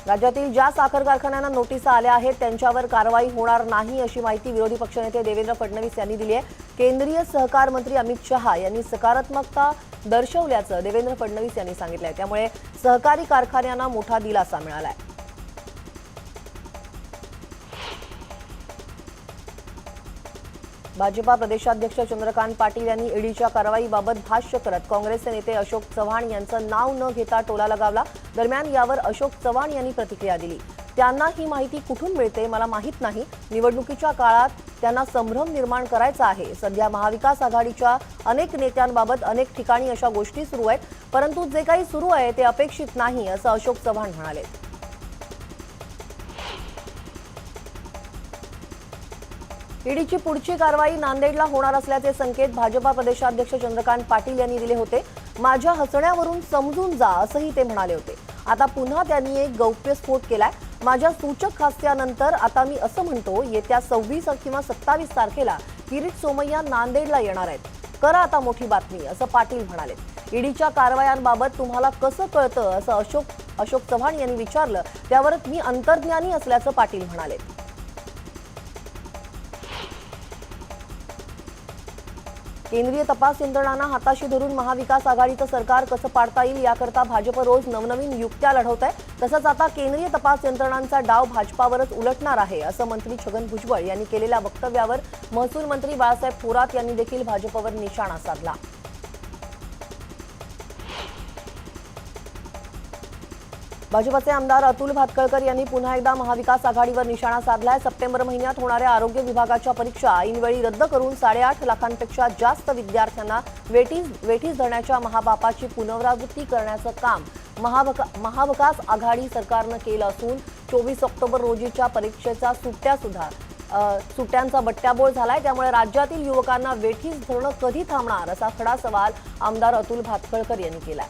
राज्यातील ज्या साखर कारखान्यांना नोटिसा आल्या आहेत त्यांच्यावर कारवाई होणार नाही अशी माहिती विरोधी पक्षनेते देवेंद्र फडणवीस यांनी दिली आहे। केंद्रीय सहकार मंत्री अमित शहा यांनी सकारात्मकता दर्शवल्याचं देवेंद्र फडणवीस यांनी सांगितलंय। त्यामुळे सहकारी कारखान्यांना मोठा दिलासा मिळालाय। भाजपा प्रदेशाध्यक्ष चंद्रकांत पाटील यांनी ईडीच्या कारवाईबाबत भाष्य करत काँग्रेसचे नेते अशोक चव्हाण यांचं नाव न घेता टोला लगावला। दरम्यान यावर अशोक चव्हाण यांनी प्रतिक्रिया दिली। त्यांना ही माहिती कुठून मिळते मला माहित नाही। निवडणुकीच्या काळात त्यांना संभ्रम निर्माण करायचा आहे। सध्या महाविकास आघाडीच्या अनेक नेत्यांबाबत अनेक ठिकाणी अशा गोष्टी सुरू आहेत, परंतु जे काही सुरू आहे ते अपेक्षित नाही असं अशोक चव्हाण म्हणाले। ईडीची पुढची कारवाई नांदेडला होणार असल्याचे संकेत भाजपा प्रदेशाध्यक्ष चंद्रकांत पाटील यांनी दिले होते। माझ्या हसण्यावरून समजून जा असंही ते म्हणाले होते। आता पुन्हा त्यांनी एक गौप्यस्फोट केलाय। माझ्या सूचक हास्यानंतर आता मी असं म्हणतो, येत्या 26 किंवा 27 तारखेला किरीट सोमय्या नांदेडला येणार आहेत। करा आता मोठी बातमी असं पाटील म्हणाले। ईडीच्या कारवायांबाबत तुम्हाला कसं कळतं असं अशोक चव्हाण यांनी विचारलं। त्यावर मी अंतर्ज्ञानी असल्याचं पाटील म्हणाले। केंद्रीय तपास यंत्रणांना हाताशी धरून महाविकास आघाडीचं सरकार कसं पाडता येईल याकरता भाजप रोज नवनवीन युक्त्या लढवत आहे। तसंच आता केंद्रीय तपास यंत्रणांचा डाव भाजपावरच उलटणार आहे असं मंत्री छगन भुजबळ यांनी केलेल्या वक्तव्यावर महसूल मंत्री बाळासाहेब थोरात यांनी देखील भाजपवर निशाणा साधला। भाजपचे आमदार अतुल भातखळकर यांनी पुन्हा एकदा महाविकास आघाडीवर निशाणा साधलाय। सप्टेंबर महिन्यात होणाऱ्या आरोग्य विभागाच्या परीक्षा ऐनवेळी रद्द करून 8.5 लाखांपेक्षा जास्त विद्यार्थ्यांना वेठीस धरण्याच्या महापापाची पुनरावृत्ती करण्याचं काम महाविकास आघाडी सरकारनं केलं असून 24 ऑक्टोबर रोजीच्या परीक्षेच्या सुट्ट्यांचा बट्ट्याबोळ झालाय। त्यामुळे राज्यातील युवकांना वेठीस धरणं कधी थांबणार असा खडा सवाल आमदार अतुल भातखळकर यांनी केलाय।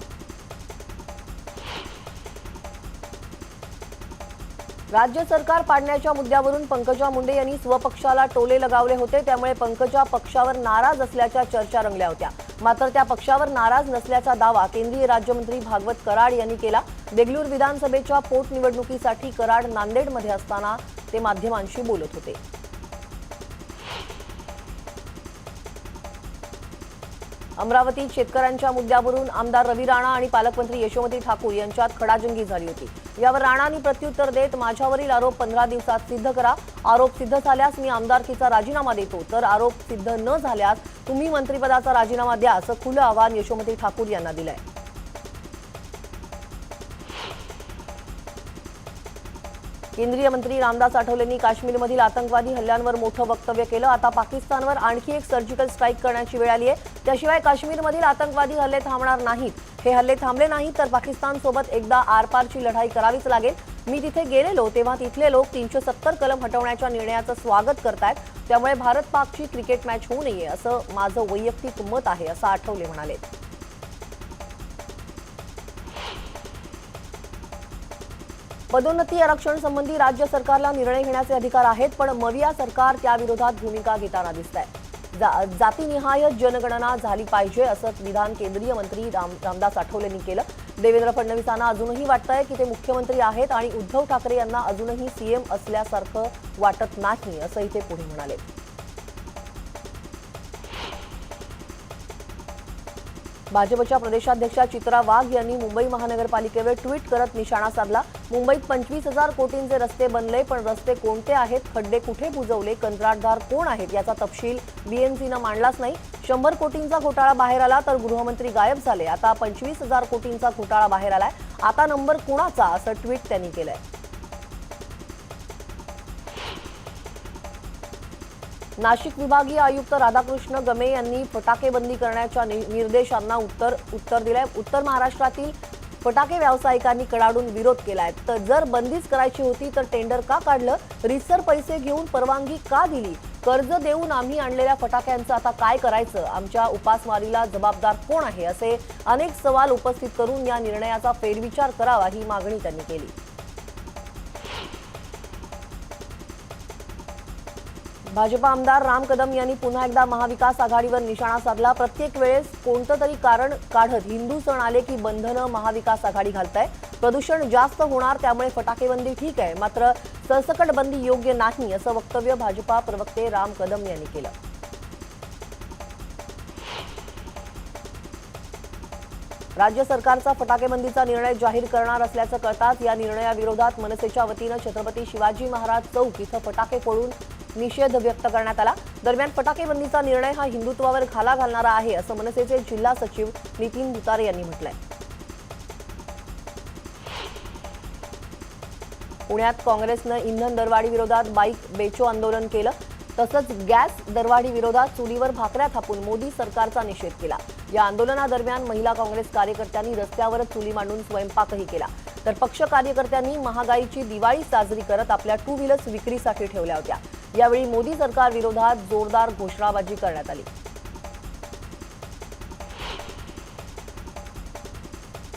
राज्य सरकार पाडण्याच्या मुद्द्यावरून पंकजा मुंडे यांनी स्वपक्षाला टोले लगावले होते। त्यामुळे पंकजा पक्षावर नाराज असल्याच्या चर्चा रंगल्या होत्या। मात्र त्या पक्षावर नाराज नसल्याचा दावा केंद्रीय राज्यमंत्री भागवत कराड यांनी केला। देगलूर विधानसभेच्या पोटनिवडणुकीसाठी कराड नांदेडमध्ये असताना ते माध्यमांशी बोलत होते। अमरावतीत शेतकऱ्यांच्या मुद्द्यावरून आमदार रवी राणा आणि पालकमंत्री यशोमती ठाकूर यांच्यात खडाजंगी झाली होती। यावर राणांनी प्रत्युत्तर देत माझ्यावरील आरोप 15 दिवसात सिद्ध करा। आरोप सिद्ध झाल्यास मी आमदारकीचा राजीनामा देतो, तर आरोप सिद्ध न झाल्यास तुम्ही मंत्रिपदाचा राजीनामा द्या असं खुलं आवाहन यशोमती ठाकूर यांना दिलंय। केंद्रीय मंत्री रामदास आठवलेंनी काश्मीरमधील आतंकवादी हल्ल्यांवर मोठं वक्तव्य केलं। आता पाकिस्तानवर आणखी एक सर्जिकल स्ट्राईक करण्याची वेळ आली आहे। त्याशिवाय काश्मीरमधील आतंकवादी हल्ले थांबणार नाहीत। हे हल्ले थांबले नाहीत तर पाकिस्तानसोबत एकदा आरपारची लढाई करावीच लागेल। मी तिथे गेलेलो तेव्हा तिथले लोक 370 कलम हटवण्याच्या निर्णयाचं स्वागत करतायत। त्यामुळे भारत पाकची क्रिकेट मॅच होऊ नये असं माझं वैयक्तिक मत आहे असं आठवले म्हणाले। पदोन्नती आरक्षण संबंधी राज्य सरकारला निर्णय घेण्याचे अधिकार आहेत, पण मविया सरकार त्याविरोधात भूमिका घेताना दिसतंय। जातीनिहाय जनगणना झाली पाहिजे असं विधान केंद्रीय मंत्री रामदास आठवलेंनी केलं। देवेंद्र फडणवीसांना अजूनही वाटतंय की ते मुख्यमंत्री आहेत आणि उद्धव ठाकरे यांना अजूनही सीएम असल्यासारखं वाटत नाही असंही ते पुढे म्हणाले। भाजपच्या प्रदेशाध्यक्षा चित्रा वाघ यांनी मुंबई महानगरपालिकेवर ट्विट करत निशाणा साधला। मुंबईत 25,000 कोटींचे रस्ते बनले, पण रस्ते कोणते आहेत, खड्डे कुठे बुजवले, कंत्राटदार कोण आहेत याचा तपशील बीएमसीनं मांडलाच नाही। 100 कोटींचा घोटाळा बाहेर आला तर गृहमंत्री गायब झाले। आता 25,000 कोटींचा घोटाळा बाहेर आलाय, आता नंबर कुणाचा असं ट्विट त्यांनी केलंय। नाशिक विभागीय आयुक्त राधाकृष्ण गमे यांनी फटाके बंदी करण्याच्या निर्देशांना उत्तर दिलंय। उत्तर महाराष्ट्रातील फटाके व्यावसायिकांनी कडाडून विरोध केलाय। तर जर बंदीच करायची होती तर टेंडर का काढलं, रीतसर पैसे घेऊन परवानगी का दिली, कर्ज देऊन आम्ही आणलेल्या फटाक्यांचं आता काय करायचं, आमच्या उपासमारीला जबाबदार कोण आहे, असे अनेक सवाल उपस्थित करून या निर्णयाचा फेरविचार करावा ही मागणी त्यांनी केली। भाजपा आमदार राम कदम यांनी पुन्हा एकदा महाविकास आघाडीवर निशाणा साधला। प्रत्येक वेळेस कोणतं तरी कारण काढत हिंदू सण आले की बंधनं महाविकास आघाडी घालताय। प्रदूषण जास्त होणार, त्यामुळे फटाकेबंदी ठीक आहे, मात्र सरसकट बंदी योग्य नाही असं वक्तव्य भाजपा प्रवक्ते राम कदम यांनी केलं. राज्य सरकारचा फटाकेबंदीचा निर्णय जाहीर करणार असल्याचं कळताच या निर्णयाविरोधात मनसेच्या वतीनं छत्रपती शिवाजी महाराज चौक इथं फटाके फोडून निषेध व्यक्त करण्यात आला. दरम्यान फटाकेबंदीचा निर्णय हा हिंदुत्वावर घाला घालणारा आहे असं मनसेचे जिल्हा सचिव नितीन भुतारे यांनी म्हटलंय. पुण्यात काँग्रेसनं इंधन दरवाढी विरोधात बाईक बेचो आंदोलन केलं. तसंच गॅस दरवाढी विरोधात चुलीवर भाकऱ्या थापून मोदी सरकारचा निषेध केला. या आंदोलनादरम्यान महिला काँग्रेस कार्यकर्त्यांनी रस्त्यावरच चुली मांडून स्वयंपाकही केला. तर पक्ष कार्यकर्त्यांनी महागाईची दिवाळी साजरी करत आपल्या टू व्हीलर्स विक्रीसाठी ठेवल्या होत्या. यावेळी मोदी सरकार विरोधात जोरदार घोषणाबाजी करण्यात आली.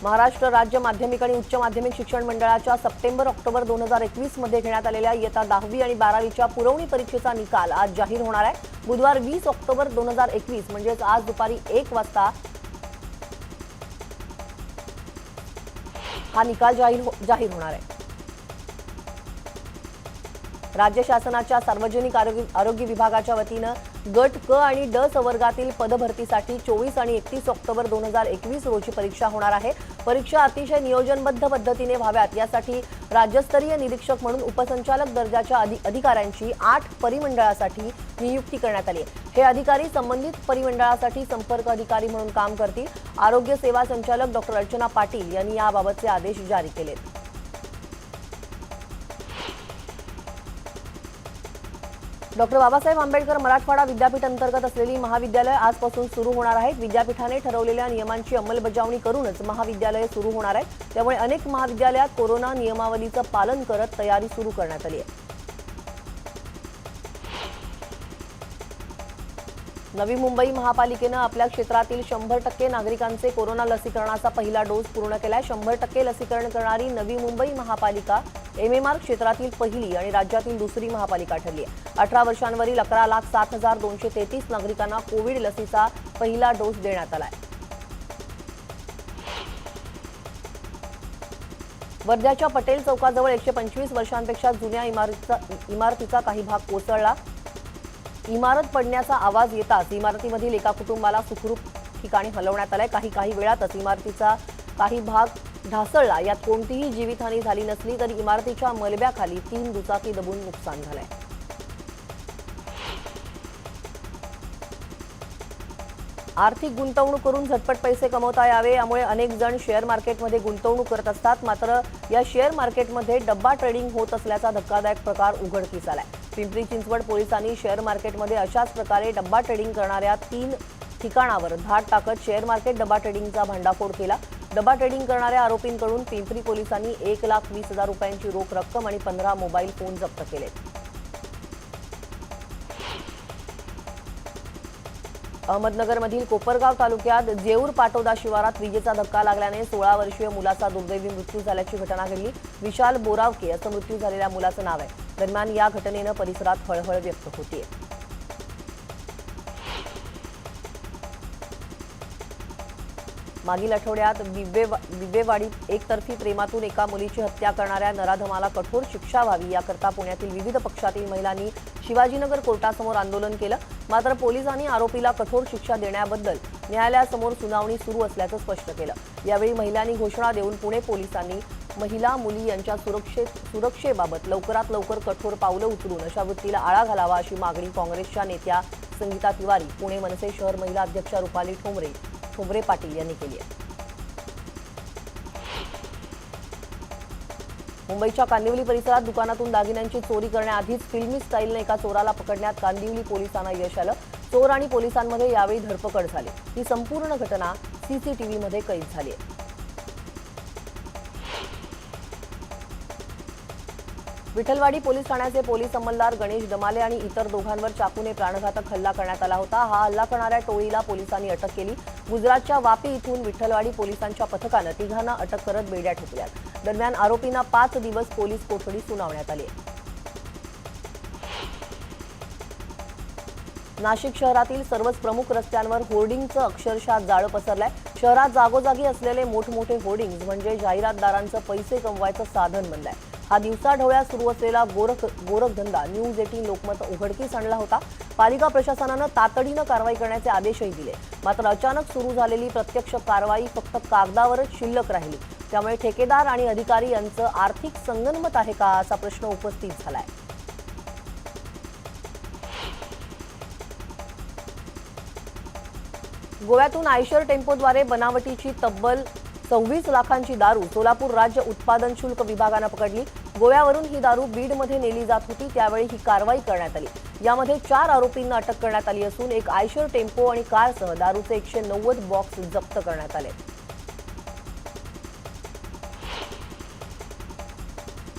महाराष्ट्र राज्य माध्यमिक आणि उच्च माध्यमिक शिक्षण मंडळाच्या सप्टेंबर-ऑक्टोबर 2021 मध्ये घेण्यात आलेल्या इयत्ता 10वी आणि 12वीच्या पुरवणी परीक्षेचा निकाल आज जाहीर होणार आहे. बुधवार 20 ऑक्टोबर 2021 म्हणजेच आज दुपारी 1 वाजता हा निकाल जाहीर होणार आहे. राज्य शासनाच्या सार्वजनिक आरोग्य विभागाच्या वतीनं गट क आणि ड संवर्गातील पदभरतीसाठी 24 आणि 31 ऑक्टोबर 2021 रोजी परीक्षा होणार आहे. परीक्षा अतिशय नियोजनबद्ध पद्धतीने व्हाव्यात यासाठी राज्यस्तरीय निरीक्षक म्हणून उपसंचालक दर्जाच्या अधिकाऱ्यांची 8 परिमंडळासाठी नियुक्ती करण्यात आली आहे. हे अधिकारी संबंधित परिमंडळासाठी संपर्क अधिकारी म्हणून काम करतील. आरोग्य सेवा संचालक डॉक्टर अर्चना पाटील यांनी याबाबतचे आदेश जारी केलेत. डॉक्टर बाबासाहेब आंबेडकर मराठवाडा विद्यापीठ अंतर्गत असलेली महाविद्यालय आजपासून सुरू होणार आहेत. विद्यापीठाने ठरवलेल्या नियमांची अंमलबजावणी करूनच महाविद्यालय सुरू होणार आहे. त्यामुळे अनेक महाविद्यालयात कोरोना नियमावलीचं पालन करत तयारी सुरू करण्यात आली आहे. नवी मुंबई महापालिकेनं आपल्या क्षेत्रातील 100% नागरिकांचे कोरोना लसीकरणाचा पहिला डोस पूर्ण केलाय. 100% लसीकरण करणारी नवी मुंबई महापालिका MMR क्षेत्रातील पहिली आणि राज्यातील दुसरी महापालिका ठरली आहे. 18 वर्षांवरील 11,07,233 नागरिकांना कोविड लसीचा पहिला डोस देण्यात आलाय. वर्ध्याच्या पटेल चौकाजवळ 125 वर्षांपेक्षा जुन्या इमारतीचा काही भाग कोसळला. इमारत पडण्याचा आवाज येताच इमारतीमधील एका कुटुंबाला सुखरूप ठिकाणी हलवण्यात आलंय. काही वेळातच इमारतीचा काही भाग ढासळला. यात कोणतीही जीवितहानी झाली नसली तरी इमारतीच्या मलब्याखाली 3 दुचाकी दबून नुकसान झालंय. आर्थिक गुंतवणूक करून झटपट पैसे कमवता यावे यामुळे अनेक जण शेअर मार्केटमध्ये गुंतवणूक करत असतात. मात्र या शेअर मार्केटमध्ये डब्बा ट्रेडिंग होत असल्याचा धक्कादायक प्रकार उघडकीस आलाय. पिंपरी चिंचवड पोलिसांनी शेअर मार्केटमध्ये अशाच प्रकारे डब्बा ट्रेडिंग करणाऱ्या 3 ठिकाणावर धाड टाकत शेअर मार्केट डब्बा ट्रेडिंगचा भांडाफोड केला. डब्बा ट्रेडिंग करणाऱ्या आरोपींकडून पिंपरी पोलिसांनी 1,20,000 रुपयांची रोख रक्कम आणि 15 मोबाईल फोन जप्त केले. अहमदनगरमधील कोपरगाव तालुक्यात जेऊर पाटोदा शिवारात विजेचा धक्का लागल्याने 16 वर्षीय मुलाचा दुर्दैवी मृत्यू झाल्याची घटना घडली. विशाल बोरावके असं मृत्यू झालेल्या मुलाचं नाव आहे. दरम्यान या घटनेनं परिसरात हळहळ व्यक्त होतीये. मागील आठवड्यात बिबेवाडीत एकतर्फी प्रेमातून एका मुलीची हत्या करणाऱ्या नराधमाला कठोर शिक्षा व्हावी याकरता पुण्यातील विविध पक्षातील महिलांनी शिवाजीनगर कोर्टासमोर आंदोलन केलं. मात्र पोलिसांनी आरोपीला कठोर शिक्षा देण्याबद्दल न्यायालयासमोर सुनावणी सुरू असल्याचं स्पष्ट केलं. यावेळी महिलांनी घोषणा देऊन पुणे पोलिसांनी महिला मुली यांच्या सुरक्षेबाबत लवकरात लवकर कठोर पावलं उचलून अशा वृत्तीला आळा घालावा अशी मागणी काँग्रेसच्या नेत्या संगीता तिवारी, पुणे मनसे शहर महिला अध्यक्षा रुपाली ठोंबरे पाटील यांनी केली आहे. मुंबईच्या कांदिवली परिसरात दुकानातून दागिन्यांची चोरी करण्याआधीच फिल्मी स्टाईलने एका चोराला पकडण्यात कांदिवली पोलिसांना यश आलं. चोर आणि पोलिसांमध्ये यावेळी धडपकड झाली. ही संपूर्ण घटना CCTVमध्ये कैद झाली आहे. विठ्ठलवाडी पोलीस ठाण्याचे पोलीस अंमलदार गणेश दमाले आणि इतर दोघांवर चाकूने प्राणघातक हल्ला करण्यात आला होता. हा हल्ला करणाऱ्या टोळीला पोलिसांनी अटक केली. गुजरातच्या वापी इथून विठ्ठलवाडी पोलिसांच्या पथकानं तिघांना अटक करत बेड्या ठोकल्या. दरम्यान आरोपींना 5 दिवस पोलीस कोठडी सुनावण्यात आली. नाशिक शहरातील सर्वच प्रमुख रस्त्यांवर होर्डिंगचं अक्षरशः जाळं पसरलंय। शहरात जागोजागी असलेले मोठमोठे होर्डिंग्ज म्हणजे जाहिरातदारांचं पैसे कमवायचं साधन बनलंय। हा दिवसाढवळ्या सुरू असलेला गोरखधंदा न्यूज 18 लोकमत उघडकीस आणला होता। पालिका प्रशासनानं तातडीनं कारवाई करण्याचे आदेशही दिले, मात्र अचानक सुरू झालेली प्रत्यक्ष कारवाई फक्त कागदावरच शिल्लक राहिली। त्यामुळे ठेकेदार आणि अधिकारी यांचं आर्थिक संगनमत आहे का असा प्रश्न उपस्थित झालाय। गोव्यातून आयशर टेम्पोद्वारे बनावटीची तब्बल 26 लाखांची दारू सोलापूर राज्य उत्पादन शुल्क विभागानं पकडली। गोव्यावरून ही दारू बीडमध्ये नेली जात होती, त्यावेळी ही कारवाई करण्यात आली। यामध्ये 4 आरोपींना अटक करण्यात आली असून एक आयशर टेम्पो आणि कारसह दारूचे 190 बॉक्स जप्त करण्यात आले।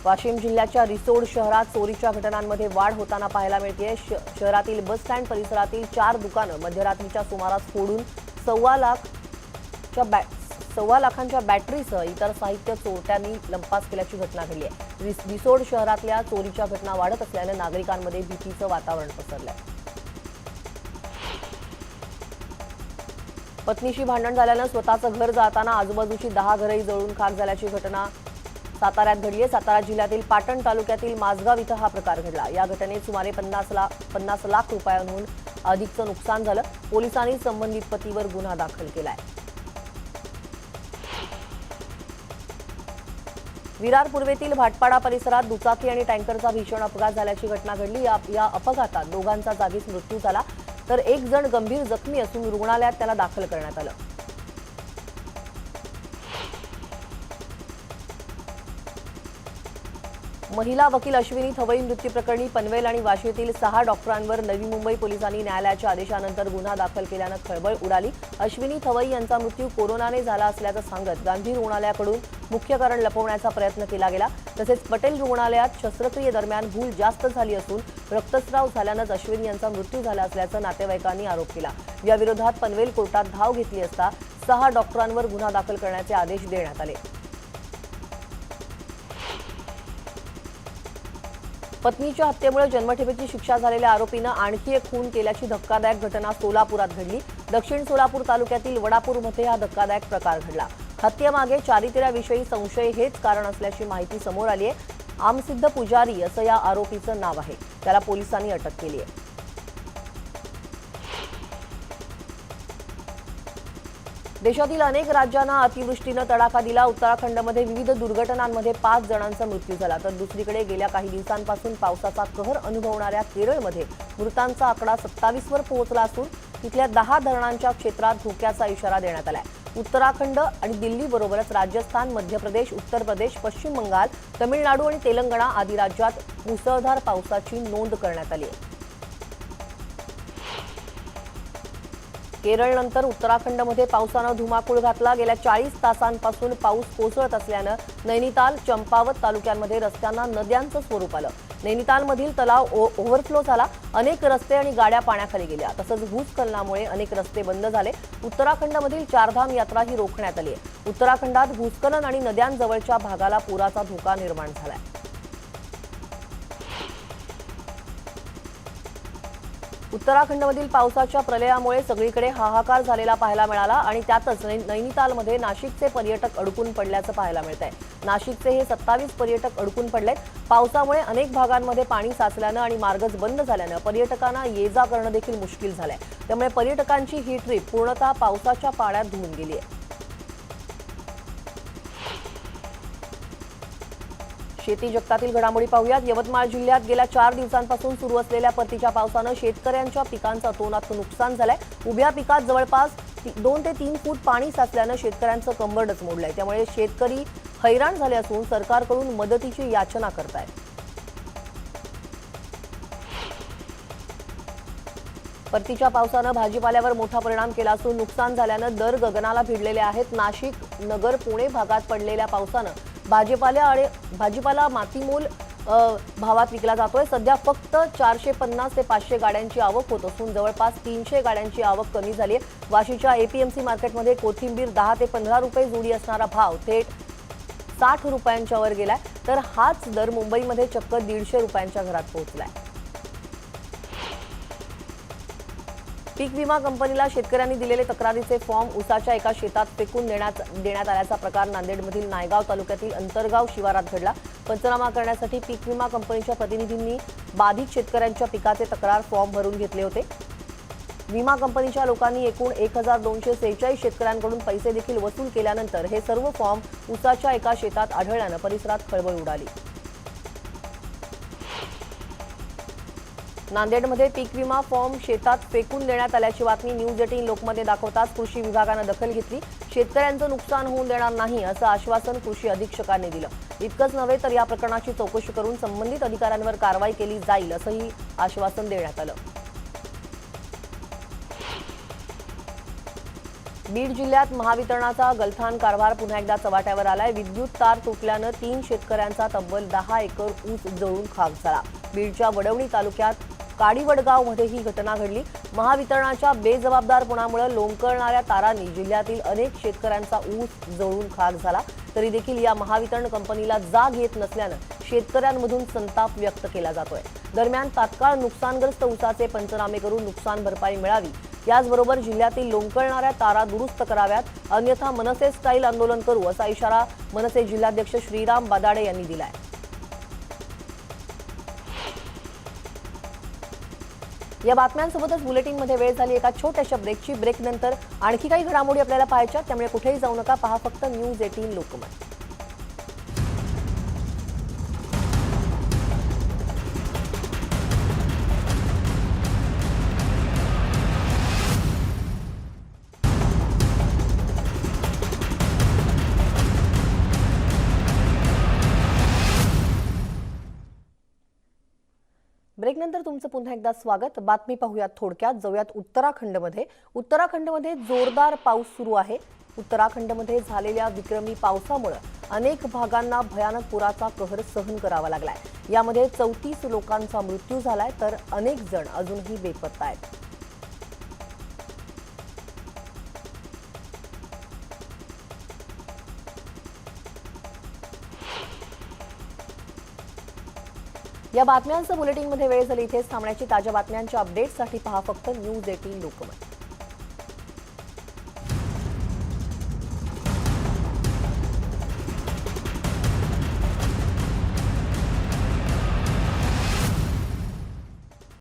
वाशिम जिल्ह्याच्या रिसोड शहरात चोरीच्या घटनांमध्ये वाढ होताना पाहायला मिळते। शहरातील बस स्टँड परिसरातील 4 दुकानं मध्यरात्रीच्या सुमारास फोडून 1.25 लाखांच्या बॅटरीसह इतर साहित्य चोरट्यांनी लंपास केल्याची घटना घडली आहे। रिसोड शहरातल्या चोरीच्या घटना वाढत असल्याने नागरिकांमध्ये भीतीचं वातावरण पसरलंय। पत्नीशी भांडण झाल्यानं स्वतःचं घर जाळताना आजूबाजूची 10 घरही जळून खाक झाल्याची घटना साताऱ्यात घडली आहे। सातारा जिल्ह्यातील पाटण तालुक्यातील माझगाव इथं हा प्रकार घडला। या घटनेत सुमारे 50 लाख रुपयांहून अधिकचं नुकसान झालं। पोलिसांनी संबंधित पतीवर गुन्हा दाखल केलाय। विरार पूर्वेतील भाटपाडा परिसरात दुचाकी आणि टँकरचा भीषण अपघात झाल्याची घटना घडली। या अपघातात दोघांचा जागीच मृत्यू झाला, तर एक जण गंभीर जखमी असून रुग्णालयात त्याला दाखल करण्यात आलं। महिला वकील अश्विनी थवई मृत्यू प्रकरणी पनवेल आणि वाशीतील 6 डॉक्टरांवर नवी मुंबई पोलिसांनी न्यायालयाच्या आदेशानंतर गुन्हा दाखल केल्यानं खळबळ उडाली। अश्विनी थवई यांचा मृत्यू कोरोनाने झाला असल्याचं सांगत गांधी रुग्णालयाकडून मुख्य कारण लपवण्याचा प्रयत्न केला गेला। तसेच पटेल रुग्णालयात शस्त्रक्रियेदरम्यान भूल जास्त झाली असून रक्तस्राव झाल्यानंच अश्विनी यांचा मृत्यू झाला असल्याचं नातेवाईकांनी आरोप केला। या विरोधात पनवेल कोर्टात धाव घेतली असता 6 डॉक्टरांवर गुन्हा दाखल करण्याचे आदेश देण्यात आले। पत्नीच्या हत्येमुळे जन्मठेपेची शिक्षा झालेल्या आरोपीनं आणखी एक खून केल्याची धक्कादायक घटना सोलापुरात घडली। दक्षिण सोलापूर तालुक्यातील वडापूरमध्ये हा धक्कादायक प्रकार घडला। हत्येमागे चारित्र्याविषयी संशय हेच कारण असल्याची माहिती समोर आली आहे। आमसिद्ध पुजारी असं या आरोपीचं नाव आहे। त्याला पोलिसांनी अटक केली आहे। देशातील अनेक राज्यांना अतिवृष्टीनं तडाखा दिला। उत्तराखंडमध्ये विविध दुर्घटनांमध्ये 5 जणांचा मृत्यू झाला, तर दुसरीकडे गेल्या काही दिवसांपासून पावसाचा कहर अनुभवणाऱ्या केरळमध्ये मृतांचा आकडा 27 वर पोहोचला असून तिथल्या 10 धरणांच्या क्षेत्रात धोक्याचा इशारा देण्यात आलाय। उत्तराखंड आणि दिल्लीबरोबरच राजस्थान, मध्य प्रदेश, उत्तर प्रदेश, पश्चिम बंगाल, तमिळनाडू आणि तेलंगणा आदी राज्यात मुसळधार पावसाची नोंद करण्यात आली आहे। केरळनंतर उत्तराखंडमध्ये पावसानं धुमाकूळ घातला। गेल्या 40 तासांपासून पाऊस कोसळत असल्यानं नैनिताल, चंपावत तालुक्यांमध्ये रस्त्यांना नद्यांचं स्वरूप आलं। नैनितालमधील तलाव ओव्हरफ्लो झाला। अनेक रस्ते आणि गाड्या पाण्याखाली गेल्या। तसंच भूस्खलनामुळे अनेक रस्ते बंद झाले। उत्तराखंडमधील चारधाम यात्राही रोखण्यात आली आहे। उत्तराखंडात भूस्खलन आणि नद्यांजवळच्या भागाला पुराचा धोका निर्माण झालाय। उत्तराखंडमधील पावसाच्या प्रलयामुळे सगळीकडे हाहाकार झालेला पाहायला मिळाला आणि त्यातच नैनितालमध्ये नाशिकचे पर्यटक अडकून पडल्याचं पाहायला मिळतंय। नाशिकचे हे 27 पर्यटक अडकून पडलेत। पावसामुळे अनेक भागांमध्ये पाणी साचल्यानं आणि मार्गच बंद झाल्यानं पर्यटकांना ये-जा करणं देखील मुश्किल झालंय। त्यामुळे पर्यटकांची ही ट्रिप पूर्णतः पावसाच्या पाण्यात धुवून गेली आहे। शेती जगतातील घडामोडी पाहूयात। यवतमाळ जिल्ह्यात गेल्या 4 दिवसांपासून सुरू असलेल्या परतीच्या पावसानं शेतकऱ्यांच्या पिकांचं अतोनात नुकसान झालंय। उभ्या पिकात जवळपास 2 ते 3 फूट पाणी साचल्यानं शेतकऱ्यांचं कंबरडच मोडलंय। त्यामुळे शेतकरी हैराण झाले असून सरकारकडून मदतीची याचना करतायत। परतीच्या पावसानं भाजीपाल्यावर मोठा परिणाम केला असून नुकसान झाल्यानं दर गगनाला भिडलेले आहेत। नाशिक, नगर, पुणे भागात पडलेल्या पावसानं भाजीपाला मातीमोल भावात विकला जातोय। सध्या फक्त 450 ते 500 गाड्यांची आवक होत असून जवळपास 300 गाड्यांची आवक कमी झाली आहे। वाशीच्या एपीएमसी मार्केटमध्ये कोथिंबीर 10 ते 15 रुपये जुडी असणारा भाव थेट 60 रुपयांच्या वर गेलाय, तर हाच दर मुंबईमध्ये चक्क 150 रुपयांच्या घरात पोहोचलाय। पीक विमा कंपनीला शेतकऱ्यांनी दिलेले तक्रारीचे फॉर्म उसाच्या एका शेतात फेकून देण्यात आल्याचा प्रकार नांदेडमधील नायगाव तालुक्यातील अंतरगाव शिवारात घडला। पंचनामा करण्यासाठी पीक विमा कंपनीच्या प्रतिनिधींनी बाधित शेतकऱ्यांच्या पिकाचे तक्रार फॉर्म भरून घेतले होते। विमा कंपनीच्या लोकांनी एकूण 1246 शेतकऱ्यांकडून पैसे देखील वसूल केल्यानंतर हे सर्व फॉर्म उसाच्या एका शेतात आढळल्यानं परिसरात खळबळ उडाली। नांदेडमध्ये पीक विमा फॉर्म शेतात फेकून देण्यात आल्याची बातमी न्यूज 18 लोकमध्ये दाखवताच कृषी विभागानं दखल घेतली। शेतकऱ्यांचं नुकसान होऊन देणार नाही असं आश्वासन कृषी अधीक्षकांनी दिलं। इतकंच नव्हे तर या प्रकरणाची चौकशी करून संबंधित अधिकाऱ्यांवर कारवाई केली जाईल असंही आश्वासन देण्यात आलं। बीड जिल्ह्यात महावितरणाचा गलथान कारभार पुन्हा एकदा चव्हाट्यावर आलाय। विद्युत तार तुटल्यानं 3 शेतकऱ्यांचा तब्बल 10 एकर ऊस जळून खाक झाला। बीडच्या वडवणी तालुक्यात काडीवडगावमध्ये ही घटना घडली। महावितरणाच्या बेजबाबदारपणामुळे लोंबकळणाऱ्या तारांनी जिल्ह्यातील अनेक शेतकऱ्यांचा ऊस जळून खाक झाला। तरी देखील या महावितरण कंपनीला जाग येत नसल्यानं शेतकऱ्यांमधून संताप व्यक्त केला जातोय। दरम्यान तात्काळ नुकसानग्रस्त ऊसाचे पंचनामे करून नुकसान भरपाई मिळावी, याचबरोबर जिल्ह्यातील लोंबकळणाऱ्या तारा दुरुस्त कराव्यात, अन्यथा मनसे स्टाईल आंदोलन करू असा इशारा मनसे जिल्हाध्यक्ष श्रीराम बदाडे यांनी दिलाय। या बातम्यांसोबतच बुलेटिनमध्ये वेळ झाली एका छोट्याशा ब्रेकची। ब्रेकनंतर आणखी काही घडामोडी आपल्याला पाहायच्या, त्यामुळे कुठेही जाऊ नका, पहा फक्त न्यूज 18 लोकमत। ब्रेकनंतर तुमचं पुन्हा एकदा स्वागत। बातमी पाहूयात थोडक्यात। जाऊयात उत्तराखंडमध्ये जोरदार पाऊस सुरू आहे। उत्तराखंडमध्ये झालेल्या विक्रमी पावसामुळे अनेक भागांना भयानक पुराचा कहर सहन करावा लागलाय। यामध्ये 34 लोकांचा मृत्यू झालाय तर अनेक जण अजूनही बेपत्ता आहेत। या बातम्यांचं बुलेटिनमध्ये वेळ झाली। इथेच थांबण्याची। ताज्या बातम्यांच्या अपडेट्ससाठी पहा फक्त न्यूज 18 लोकमत।